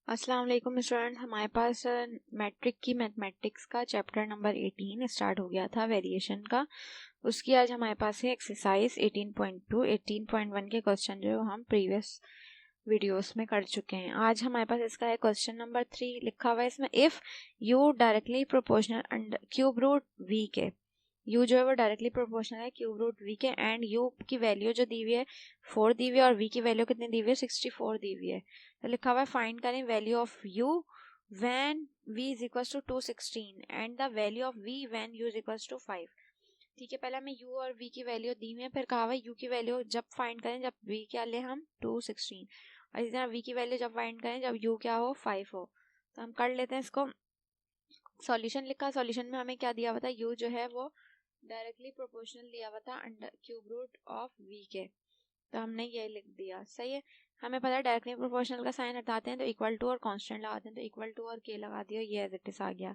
अस्सलाम वालेकुम स्टूडेंट। हमारे पास मैट्रिक की मैथमेटिक्स का चैप्टर नंबर 18 स्टार्ट हो गया था वेरिएशन का। उसकी आज हमारे पास है एक्सरसाइज 18.2। 18.1 के क्वेश्चन जो हम प्रीवियस वीडियोस में कर चुके हैं। आज हमारे पास इसका है क्वेश्चन नंबर 3 लिखा हुआ है इसमें, if you directly proportional under cube root V K, U जो है वो डायरेक्टली प्रोपोर्शनल है cube root V K, and U की वैल्यू जो दी हुई है 4 दी हुई है और वी की वैल्यू कितनी दी हुई है 64 दी हुई है। तो लिखा हुआ है फाइंड करें value of u when v is equal to 216 and the value of v when u is equal to 5। ठीक है, पहले हमें u और v की वैल्यू दी हुई है, फिर कहा हुआ है u की वैल्यू जब फाइंड करें जब v क्या ले हम 216, और इसी तरह v की वैल्यू जब फाइंड करें जब u क्या हो 5 हो। तो हम कर लेते हैं इसको। सॉल्यूशन लिखा, सॉल्यूशन में हमें क्या दिया हुआ था, u जो है वो डायरेक्टली प्रोपोर्शनल दिया हुआ था under cube root of v K, तो हमने ये लिख दिया। सही है, हमें पता है डायरेक्टली प्रोपोर्शनल का साइन हटाते हैं तो इक्वल टू और कांस्टेंट लगाते हैं, तो इक्वल टू और के लगा दिया, ये एज इट इज आ गया।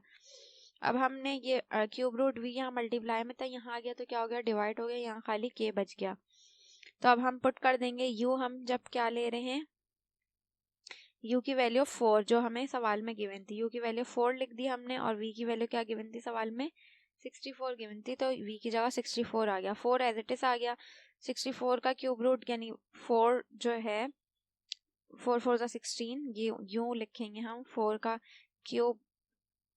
अब हमने ये क्यूब रूट वी यहाँ मल्टीप्लाई में था, यहाँ आ गया तो क्या हो गया, डिवाइड हो गया, यहाँ खाली के बच गया। तो अब हम पुट कर देंगे यू, हम जब क्या ले रहे हैं u की वैल्यू 4 जो हमें सवाल में गिवन थी, u की वैल्यू 4 लिख दी हमने, और v की वैल्यू क्या गिवन थी सवाल में 64 गिवन थी, तो v की जगह 64 आ गया, 4 एज इट इज आ गया। 64 का क्यूब रूट यानी 4 जो है 4 4 16, ये यूं लिखेंगे हम 4 का क्यूब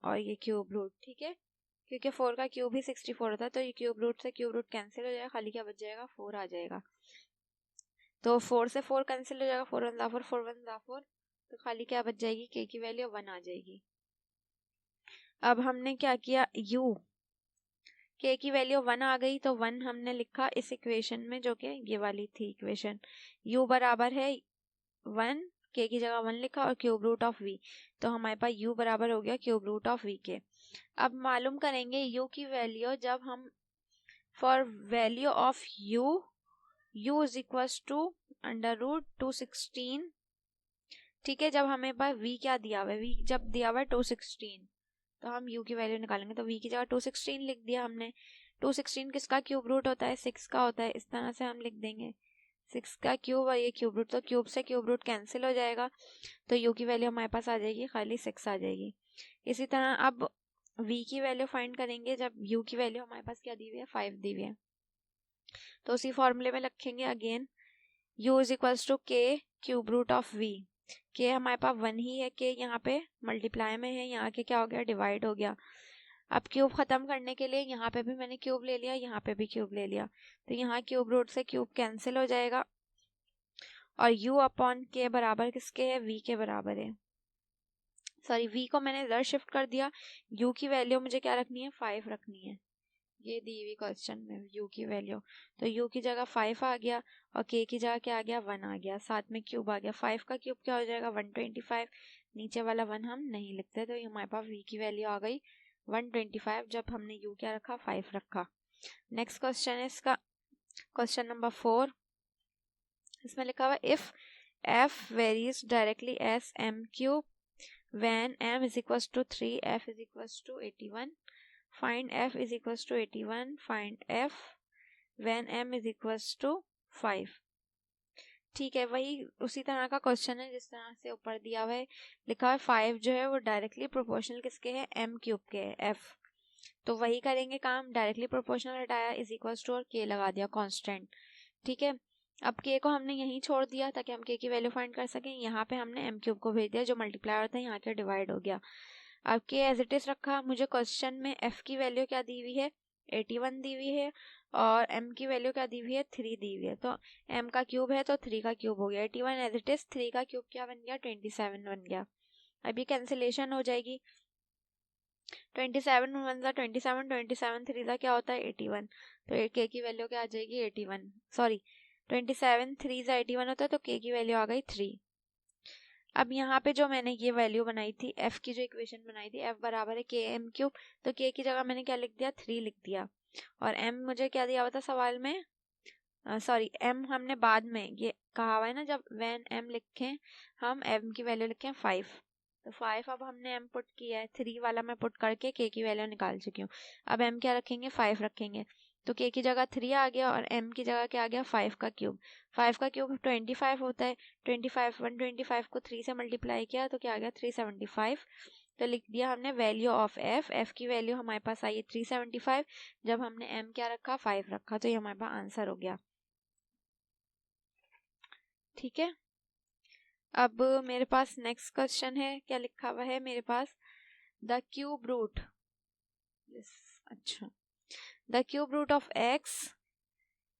और ये क्यूब रूट। ठीक है, क्योंकि 4 का क्यूब ही 64 होता है, तो ये क्यूब रूट से क्यूब रूट कैंसिल हो जाएगा, खाली क्या बच जाएगा 4 आ जाएगा। तो 4 से 4 कैंसिल हो जाएगा, 4 1 4 4 1 4, तो खाली क्या बच जाएगी, k की वैल्यू 1 आ जाएगी। अब हमने क्या किया, u k की वैल्यू 1 आ गई, तो 1 हमने लिखा इस इक्वेशन में जो कि ये वाली थी इक्वेशन, u बराबर है 1, k की जगह 1 लिखा और क्यूब रूट ऑफ v, तो हमारे पास u बराबर हो गया क्यूब रूट ऑफ v के। अब मालूम करेंगे u की वैल्यू, जब हम for value of u is equal to under root 216। ठीक है, जब हमें पास v क्या दिया हुआ है, v जब दिया हुआ है 216, तो हम u की वैल्यू निकालेंगे, तो v की जगह 216 लिख दिया हमने। 216 किसका क्यूब रूट होता है, 6 का होता है, इस तरह से हम लिख देंगे 6 का क्यूब और ये क्यूब रूट, तो क्यूब से क्यूब रूट कैंसिल हो जाएगा, तो u की वैल्यू हमारे पास आ जाएगी खाली 6 आ जाएगी। इसी तरह अब v की वैल्यू फाइंड करेंगे जब u की वैल्यू हमारे पास क्या दी हुई है 5 दी हुई है, तो उसी फॉर्मूले में रखेंगे again u is equal to k cube root of v। के हमारे पास 1 ही है, के यहाँ पे मल्टीप्लाई में है, यहाँ के क्या हो गया डिवाइड हो गया। अब क्यूब खत्म करने के लिए यहाँ पे भी मैंने क्यूब ले लिया, यहाँ पे भी क्यूब ले लिया, तो यहाँ क्यूब रूट से क्यूब कैंसिल हो जाएगा, और u अपॉन के बराबर किसके है, v के बराबर है। सॉरी, v को मैंने इधर शिफ्ट कर दिया, u की वैल्यू मुझे क्या रखनी है 5 रखनी है, ये दी हुई क्वेश्चन में u की वैल्यू, तो u की जगह 5 आ गया और k की जगह क्या आ गया 1 आ गया, साथ में क्यूब आ गया, 5 का क्यूब क्या हो जाएगा 125, नीचे वाला 1 हम नहीं लिखते, तो ये हमारे पास v की वैल्यू आ गई 125 जब हमने u क्या रखा 5 रखा। नेक्स्ट क्वेश्चन है इसका क्वेश्चन नंबर 4। इसमें लिखा हुआ if f varies directly S m cube when m is equals to 3, f is equals to 81, find f is equals to 81, find f when m is equals to 5। ठीक है, वही उसी तरह का क्वेश्चन है जिस तरह से ऊपर दिया हुआ है, लिखा हुआ है 5 जो है वो डायरेक्टली प्रोपोर्शनल किसके है m क्यूब के है f, तो वही करेंगे काम, डायरेक्टली प्रोपोर्शनल हटाया इज इक्वल्स टू और k लगा दिया कांस्टेंट। ठीक है, अब k को हमने यहीं छोड़ दिया ताकि हम k की वैल्यू फाइंड कर सकें, यहाँ पे हमने m क्यूब को भेज दिया जो मल्टीप्लाई होता है, यहाँ के डिवाइड हो गया। अब k एज इट इज रखा, मुझे क्वेश्चन में f की वैल्यू क्या दी हुई है 81 दी हुई है और m की वैल्यू क्या दी हुई है 3 दी हुई है, तो m का क्यूब है तो 3 का क्यूब हो गया 81 एज इट इज, 3 का क्यूब क्या बन गया 27 बन गया। अभी कैंसिलेशन हो जाएगी, 27 1 जा 27, 27 3 जा क्या होता है 81, तो k की वैल्यू क्या आ जाएगी 81, सॉरी 27 3 जा 81 होता है, तो k की वैल्यू आ गई 3। अब यहाँ पे जो मैंने ये वैल्यू बनाई थी f की, जो इक्वेशन बनाई थी f बराबर है k m क्यूब, तो k की जगह मैंने क्या लिख दिया 3 लिख दिया, और m मुझे क्या दिया हुआ था सवाल में, सॉरी m हमने बाद में ये कहा हुआ है ना, जब when m लिखें हम m की वैल्यू लिखें 5, तो 5 अब हमने m पुट किया है, 3 वाला मैं पुट करके k की वैल्यू निकाल चुकी हूँ। अब m क्या रखेंगे 5 रखेंगे, तो k की जगह 3 आ गया और m की जगह क्या आ गया 5 का क्यूब। 5 का क्यूब 25 होता है। 125 को 3 से मल्टीप्लाई किया तो क्या आ गया 375। तो लिख दिया हमने वैल्यू ऑफ f की वैल्यू हमारे पास आई है 375। जब हमने m क्या रखा 5 रखा, तो ये हमारे पास आंसर हो गया। ठीक है, अब मेरे पास नेक्स्ट क्वेश्चन है, क्या लिखा हुआ है मेरे पास, द क्यूब रूट, अच्छा, the cube root of x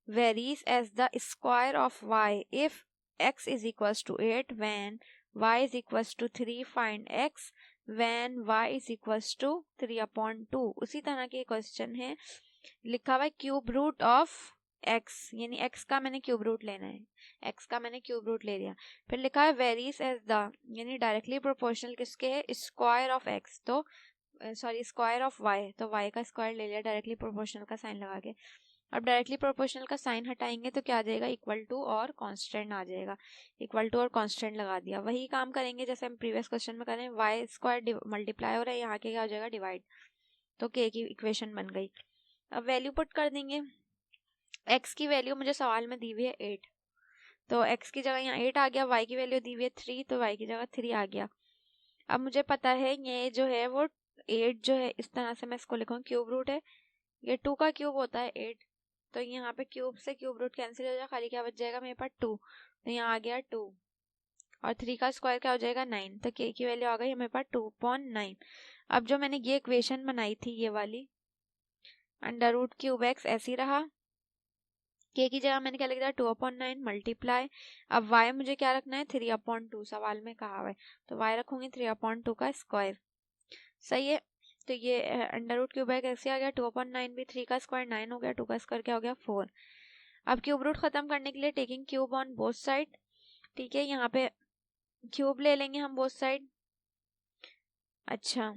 varies as the square of y if x is equals to 8 when y is equals to 3 find x when y is equals to 3/2। उसी तरह के question है, लिखा हुआ है cube root of x, यानी x का मैंने क्यूब रूट लेना है, x का मैंने क्यूब रूट ले लिया। फिर लिखा है वेरीज एज द, यानी डायरेक्टली प्रोपोर्शनल किसके है, स्क्वायर ऑफ x, तो सॉरी स्क्वायर ऑफ y, तो y का स्क्वायर ले लिया डायरेक्टली प्रोपोर्शनल का साइन लगा के। अब डायरेक्टली प्रोपोर्शनल का साइन हटाएंगे तो क्या आ जाएगा, इक्वल टू और कांस्टेंट आ जाएगा। इक्वल टू और कांस्टेंट लगा दिया, वही काम करेंगे जैसे हम प्रीवियस क्वेश्चन में करें, वाई स्क्वायर मल्टीप्लाई हो रहा है, यहाँ के क्या हो जाएगा डिवाइड, तो के की इक्वेशन बन गई। अब वैल्यू पुट कर देंगे, एक्स की वैल्यू मुझे सवाल में दी हुई है 8, तो एक्स की जगह यहाँ 8 आ गया, वाई की वैल्यू दी हुई है 3, तो वाई की जगह 3 आ गया। अब मुझे पता है ये जो है वो 8 जो है, इस तरह से मैं इसको लिखूँ, क्यूब रूट है, ये 2 का क्यूब होता है 8, तो यहाँ पे क्यूब से क्यूब रूट कैंसिल हो जाएगा, खाली क्या बच जाएगा मेरे पास 2, तो यहाँ आ गया 2, और 3 का स्क्वायर क्या हो जाएगा 9, तो के की वैल्यू आ गई मेरे पास 2.9। अब जो मैंने ये इक्वेशन बनाई थी ये वाली, अंडर रूट क्यूब एक्स ऐसी रहा, के की जगह मैंने क्या लिख दिया 2/9 मल्टीप्लाई, अब वाई मुझे क्या रखना है 3/2, सवाल में कहा हुआ है, तो वाई रखूंगी 3/2 का स्क्वायर, सही है। तो ये अंडर रूट क्यूब एक्स ऐसे आ गया, 2/9 भी 3 का स्क्वायर 9 हो गया, 2 का स्क्वायर क्या हो गया 4। अब क्यूब रूट खत्म करने के लिए taking cube on both side, ठीक है, यहाँ पे क्यूब ले लेंगे हम बोथ साइड। अच्छा,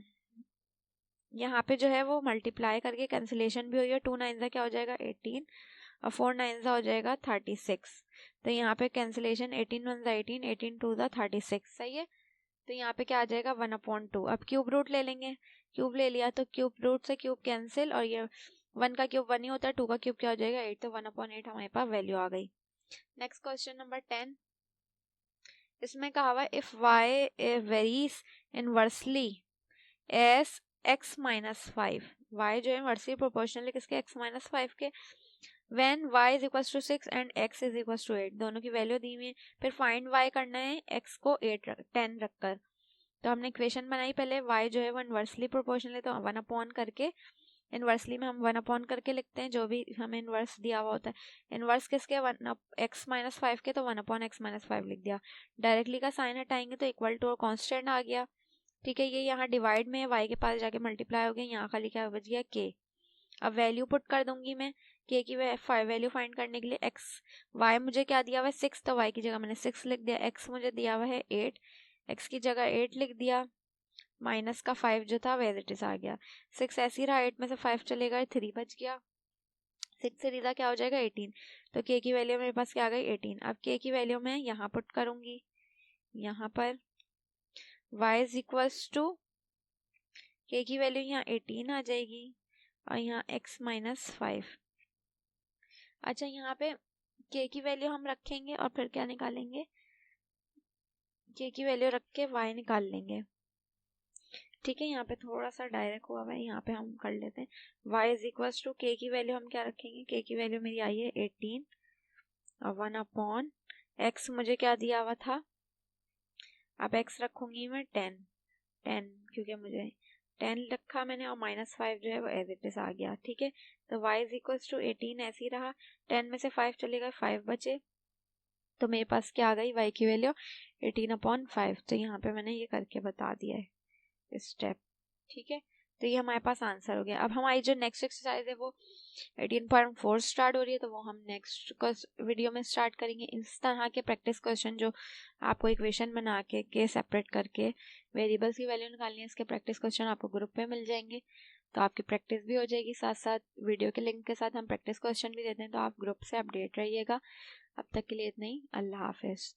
यहाँ पे जो है वो मल्टीप्लाई करके कैंसिलेशन भी हुई है, 2 9 क्या हो जाएगा 18 और 4 9 हो जाएगा 36, तो यहाँ पे कैंसिलेशन 18 1 18 18 2 36, सही है। तो यहाँ पे क्या आ जाएगा 1/2। अब क्यूब रूट ले लेंगे, क्यूब ले लिया तो क्यूब रूट से क्यूब कैंसिल, और ये 1 का क्यूब 1 ही होता है, 2 का क्यूब क्या हो जाएगा 8, तो 1/8 हमारे पास वैल्यू आ गई। नेक्स्ट क्वेश्चन नंबर 10, इसमें कहा हुआ if y varies inversely S x -5, y जो है इनवर्सली प्रोपोर्शनली किसके x -5 के, when y is equals to 6 and x is equals to 8, दोनों की वैल्यू दी हुई है। फिर फाइंड y करना है x को 10 रखकर, तो हमने इक्वेशन बनाई पहले, y जो है वो इनवर्सली प्रोपोर्शनल है, तो 1/, करके इनवर्सली में हम 1/, करके लिखते हैं, जो भी हमें इनवर्स दिया हुआ होता है। इनवर्स किसके x -5 के, तो 1/x -5 लिख दिया। डायरेक्टली का साइन हटाएंगे तो इक्वल टू और कांस्टेंट आ गया, ठीक है। ये यहाँ डिवाइड में y के पास जाके मल्टीप्लाई हो गया, यहाँ खाली क्या बच गया k। अब वैल्यू पुट कर दूंगी मैं, k की वैल्यू फाइंड करने के लिए, x y मुझे क्या दिया हुआ है 6, तो y की जगह मैंने 6 लिख दिया, x मुझे दिया हुआ है 8, x की जगह 8 लिख दिया, माइनस का 5 जो था वेज इट इज आ गया, 6 ऐसे ही रहा, 8 में से 5 चलेगा 3 बच गया, 6 से सीधा क्या हो जाएगा 18, तो k की वैल्यू मेरे पास क्या आ गई 18। अब k की वैल्यू मैं यहाँ पुट करूंगी, यहाँ पर y is equals to, k की वैल्यू यहाँ 18 आ जाएगी और यहाँ x -5। अच्छा, यहाँ पे k की वैल्यू हम रखेंगे और फिर क्या निकालेंगे, k की वैल्यू रख के y निकाल लेंगे, ठीक है। यहाँ पे थोड़ा सा डायरेक्ट हुआ है, यहाँ पे हम कर लेते हैं, y is equals to k की वैल्यू हम क्या रखेंगे, k की वैल्यू मेरी आई है 18 और 1/x मुझे क्या दिया हुआ था, अब x रखूंगी मैं 10 क्योंकि मुझे 10 रखा मैंने, और -5 जो है वो एज इट इज आ गया, ठीक है। तो y इज इक्वल्स टू 18 ऐसे ही रहा, 10 में से 5 चलेगा 5 बचे, तो मेरे पास क्या आ गई y की वैल्यू 18/5, तो यहाँ पे मैंने ये करके बता दिया है स्टेप, ठीक है। तो ये हमारे पास आंसर हो गया। अब हमारी जो नेक्स्ट एक्सरसाइज है वो 18.4 स्टार्ट हो रही है, तो वो हम नेक्स्ट वीडियो में स्टार्ट करेंगे। इस तरह के प्रैक्टिस क्वेश्चन जो आपको इक्वेशन बना के सेपरेट करके वेरिएबल्स की वैल्यू निकालनी है, इसके प्रैक्टिस क्वेश्चन आपको ग्रुप पे मिल जाएंगे, तो आपकी प्रैक्टिस भी हो जाएगी, साथ साथ वीडियो के लिंक के साथ हम प्रैक्टिस क्वेश्चन भी देते हैं, तो आप ग्रुप से अपडेट रहिएगा। अब तक के लिए इतना ही, अल्लाह हाफिज़।